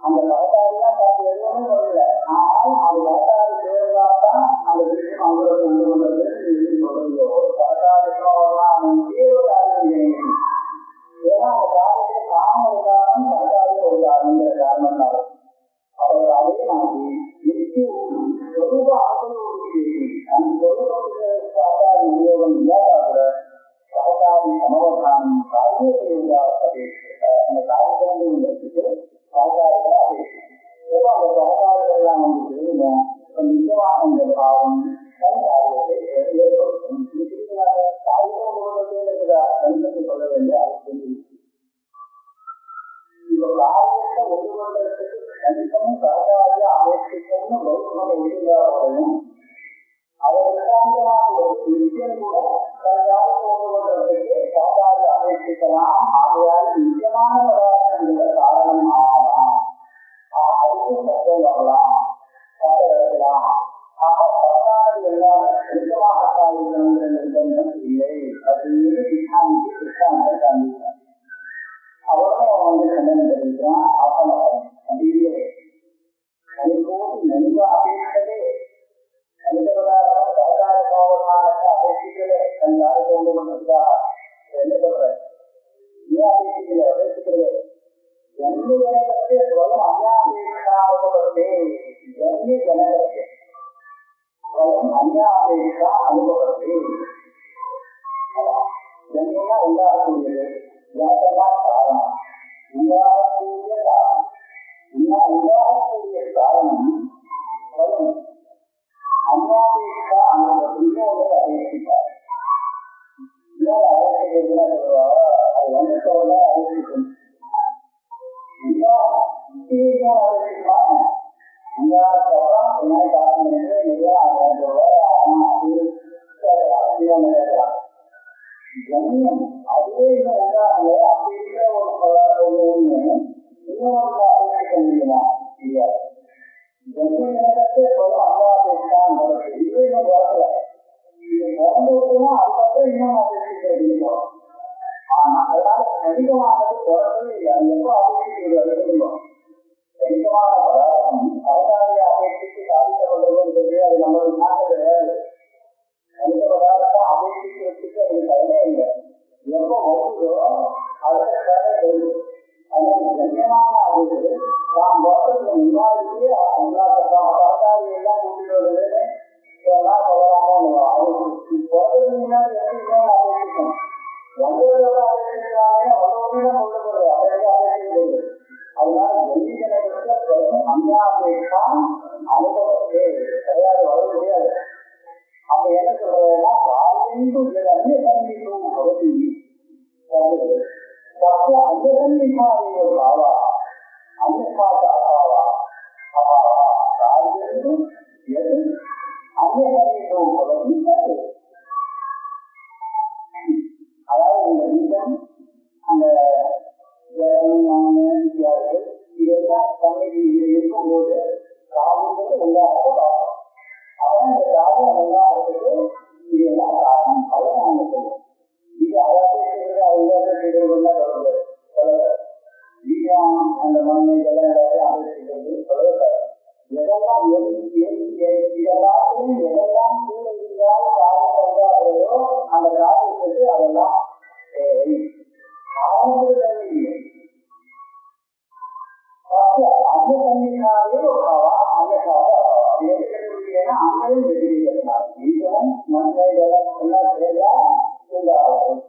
அந்த சககாரிதான் தனக்கு எதுவுமே சொல்லல. ஆனால் அது சககாரி சேர்ந்தாதான் அந்த விஷயம் அவங்களை கொண்டு வந்தது சொல்றதோ சககாரிகளோட தீவிரகாரியம். ஏன்னா அந்த காரியத்தை காரணம் உதாரணம் சககாரி உதாரணங்கிற காரணத்தால் அவர் அதே மாதிரி சொரூப அனுபவம் அந்த சொரூபத்துக்கு சககாரி உபயோகம் இல்லாத கூட சககாரி சமவதானம் காரியத்தை அந்த காரியத்திலிருந்து உள்ளதுக்கு சககாரிகளை அபேட்சிக்கும். எப்போ அந்த சககாரிகள்லாம் வந்து தெரியுமோ நிஜமான இந்த பாவம் காரியத்தை ஏற்படுத்தும். கணிதத்தை சொல்ல வேண்டிய அவசியம். இந்த காரியத்தை ஒருவர்களுக்கு கணிதமும் சககாரியா அபேட்சிக்கணும்னு பௌத்தமாக ஒழுங்காகவும் அதை விசாந்தமாக நிச்சயம் கூட சககாரத்தை ஒருவர்களுக்கு சககாரியா அபேட்சிக்கலாம். ஆகையால் நிச்சயமான பதார்த்தங்களை காரணம் ஆகலாம். அதுக்கு சத்தம் வரலாம், சத்தம் எடுக்கலாம். ஆக சககாரி எல்லாமே கணிதமாக சாதிக்கணுங்கிற நிர்பந்தம் இல்லை அப்படின்னு கிருஷ்ணாந்தை காண்பிக்கிறார். அவரும் வந்து கண்டனம் தெரிவிக்கிறான். அசமம் அப்படியே கணிப்போடு நன்கு அபேட்சதே கணிதவதாரம் சககார சமவதானத்தை அபேட்சிக்கலே தன் காரியத்தை கொண்டு கொண்டதுக்காக என்ன சொல்ற ஏன் அபேட்சிக்கல அபேட்சிக்கிறது ஜன்ம ஜனகத்தை ஸ்வயம் அந்யாபேட்சானுபவத்தே ஜன்ம ஜனகத்தை ஸ்வயம் அந்யாபேட்சா அனுபவத்தே. ஜன்மனா உண்டாகக்கூடியது ஜனகெல்லாம் காரணம் உண்டாகக்கூடிய காரணம் உண்டாகக்கூடிய காரணம் ஸ்வயம் அந்யாபேட்சா அனுபவம் இன்னொரு அபேட்சித்தார். இன்னொரு அபேட்சிக்கிறதுனா சொல்லுவாங்க அது வந்து சொல்ல அபேட்சிக்கணும். அதுவே உண்டாகல அப்படி இருக்கிற ஒரு இன்னொரு அபேட்சிக்க முடியுமா? முடியாது. ஜன்மத்தை சொல்ல அல்லாதான் இதுவே இன்னும் வரல. இது பிறந்துனா அதுக்கப்புறம் இன்னும் அபேட்சிக்க. ஆனா அதனால கணிதமானது குறைச்சவே இல்லை. அது எப்போ அபேட்சிக்கிறது அறிவிக்கணும். கணிதமான பதார்த்தம் சககாரியை அபேட்சித்து சாதிக்கப்படுவது அது நம்மளுக்கு நாட்டு கிடையாது. கணித பதார்த்தம் அபேட்சிக்கிறதுக்கு அதனால கண்ணியமான அது நாம் போட்டதுக்கு முன்னாடியே எல்லா பழக்காரி எல்லாம் கூட்டிட்டு வருது சொன்னா சொல்லலாமோ அவருக்கு போறதுக்கு முன்னாடி இன்னொன்று அபேட்சிக்கணும் வந்ததோட அபேட்சிக்கிறாங்க வந்தவங்க கொண்டு போறது அப்படியே அபேட்சிக்கிறது அதனால வெள்ளிக்கிழமை அந்நாபேட்சா அனுபவத்தே கிடையாது வர முடியாது அப்ப என்ன சொல்றதுன்னா காலிந்து அந்நிய சங்கீதம் பகுதி சத்திய அந்நிய சங்கீதாவை பாவா அந்நியமாட்ட அபாவா அபாவா காலிந்து எது அந்நிய சங்கீதம் பகுதி அதாவது இந்த வீதம் அந்த வித்தியாசங்கள் இதெல்லாம் சன்னதியில் இருக்கும்போது காலின்றது உண்டாக பார்க்கணும் அதான் இந்த காரணம் உண்டாகிறதுக்கு இதெல்லாம் காரணம் அதான் நாங்கள் சொல்லுவோம் இது அதாவது வீரம் அந்த மண்ணை இதெல்லாம் எல்லாத்தையும் அழைச்சிக்கிறது சொல்லக்கூடாது எதெல்லாம் இதெல்லாத்தையும் எதெல்லாம் கூட இருந்தால் காரணம் உண்டாகிறதோ அந்த காரணத்துக்கு அதெல்லாம் தேவை அவனுக்கு தேவையில்லை அந்நிய சன்னிதாவே ஒரு பாவா அந்நிய சாவா ஏன்னா அங்கேயும் வெற்றிக்கிறார் வீரம் மண்ணை எல்லாம் சேர்ந்தா உண்டாகும்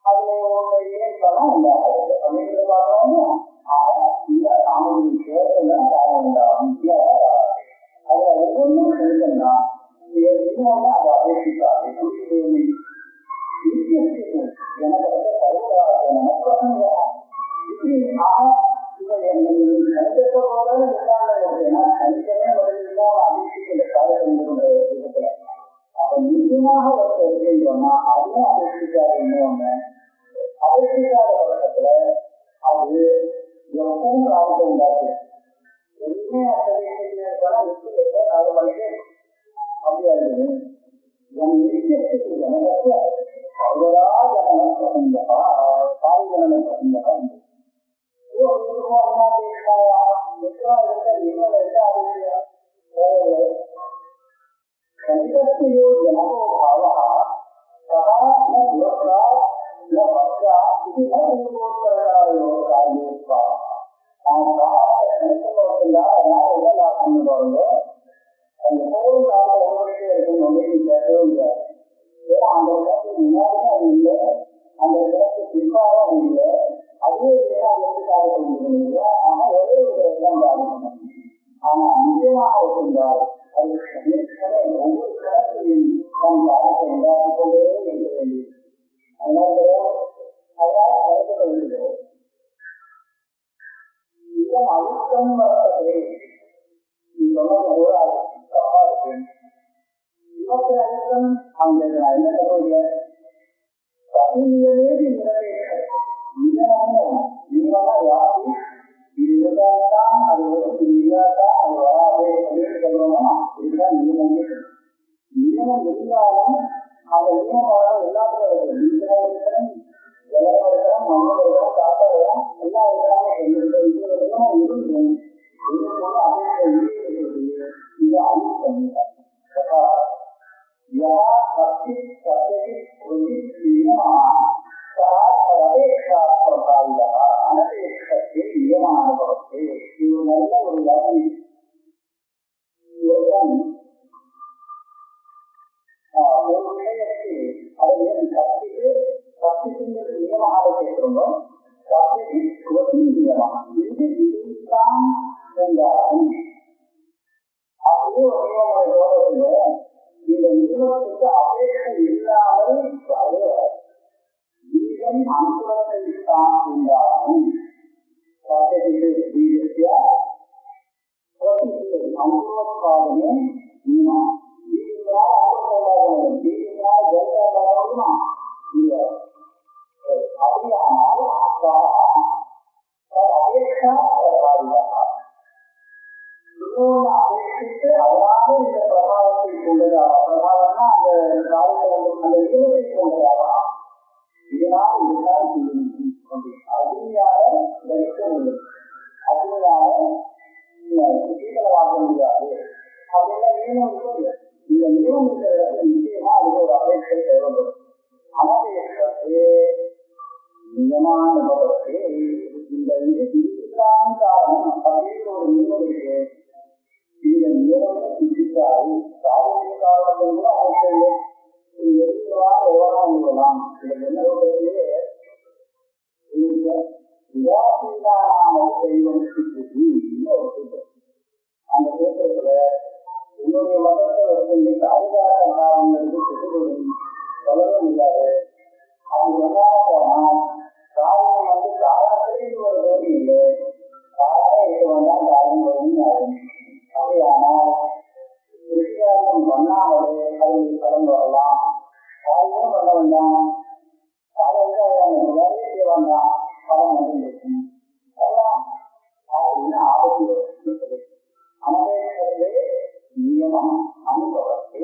அதுல ஒரு ஏன் பலம் உண்டாகுது அப்படின்னு பார்த்தோம்னா இந்த நாமதி சேர்த்துல காரணம் உண்டாகும் அதுல ஒவ்வொன்றும் இருக்குன்னா இன்னொன்னு அதை அபேட்சிக்காது எனக்கு சர்வராஜ நமக்கு இப்படி கணிதத்தோட கணிதமே முதலில் அபேட்சிக்கிற காலத்துல அப்ப நிச்சயமாக ஒருத்தர் சொன்னா அதுவும் அபேட்சிக்காது இன்னொன்னு அபேட்சிக்காத பட்சத்துல அது எப்பவும் காலத்தை உண்டாக்கு எதுவுமே அது பண்ணிட்டு அப்படியா இருக்குது என் நிச்சயத்துக்கு ஜனகத்தை சர்வதா ஜன பிரசங்கா கால ஜன பிரசங்கா கணிதத்தையோ ஜனமோ பாவா சதா ந துரஸ்தா ந பக்தா இது நோக்கரையோ காரியோ நாம் கணிதம் அதனால என்ன லாபம் பாருங்க அந்த போகும் காலம் ஒவ்வொருத்தே இருக்கும் ஒன்றைக்கு கேட்கவே முடியாது ஏன்னா அந்த இடத்துக்கு முன்னாடியும் அது இல்லை அந்த இடத்துக்கு பிற்பாடும் இல்லை அதுவே இல்லையா அந்த காலத்தை முடியும் ஆனா ஒரே ஒரு இடத்தான் பாதிக்கணும் ஆனா நிச்சயமாக இருந்தால் அது ஒவ்வொரு கடத்திலையும் நம் காலத்தை உண்டாக்கிக் கொண்டே இருக்க வேண்டியது அதனால கருத்து வருகிறோம் இதன் அழுத்தம் வர்த்ததே நீ சொன்னது போல தப்பா இருக்கு இவற்றை அழுத்தம் அந்த என்ன சொல்றீங்க பதினேழு நிலவேற்ற யாரு இது இருந்தால்தான் அது வரும் இது இல்லாதான் அது வராது அப்படின்னு சொல்றோம்னா இதுதான் நியமம் நியமம் இருந்தாலும் அந்த நியமம் எல்லாத்துக்கும் இருக்கிறோம் ஜலம் இருக்கிறோம் மண்ணு இருக்கிறோம் காத்தா இருக்கிறோம் எல்லா இருக்கிறாங்க இது வரைக்கும் இருக்கும் இது அழுத்தம் சக்தி சத்தியதி அபேட்சா பிரபாவிதா அனபேட்சத்தை நியமானுபவத்தை இது நல்ல ஒரு லக்ஷ்மி ஒரு விஷயத்தை அதை சக்திக்கு சக்திக்கு நியமாக கேட்கிறோம் சக்திக்கு ஸ்வதி நியமம் இது இதுதான் என்றாலும் அப்படியே ஒரு தோழத்துல இந்த நியமத்துக்கு அபேட்சை இல்லாமல் வீரம் அனுபவத்தை தான் உண்டாகும் அனுபவக்காகவே நியமம் வீரா அனுபவம் வீரா ஜெயமா இல்லை அப்படியானால் அபேட்சா பிரபாவிதா இன்னொன்று அபேட்சித்து அதனால இந்த பிரபாவத்தை கொண்டதா பிரபாவம்னா அந்த காலத்தை அந்த நியமத்தை கொண்டதாவா இதனால் இதுதான் அக்னியால தரிசனம் அக்னியால சீக்கிரம் வாங்க முடியாது அப்படின்னா நியமம் இருக்கும் இந்த நியமம் இருக்கிற இடத்துல நிச்சயமா அதுக்கு ஒரு அபேட்சை தேவைப்படும் அனபேட்சத்தை நியமான சொல்லவே முடியாது. அது சொல்லாம போனால் காரியம் வந்து காரணத்திலேயே ஒரு தோல்வி இல்லை. காரணம் இருக்க வேண்டாம், காரியம் தோல்வி ஆகும். அப்படியானால் விஷயம் பண்ணாமலே அதை கலந்து வரலாம். காரியமும் பண்ண வேண்டாம், காரியத்தை வேலையை செய்ய வேண்டாம், பலம் வந்துருக்கும் அப்படின்னு ஆபத்து. அனபேட்சத்திலே நியமம் அனுபவத்தே.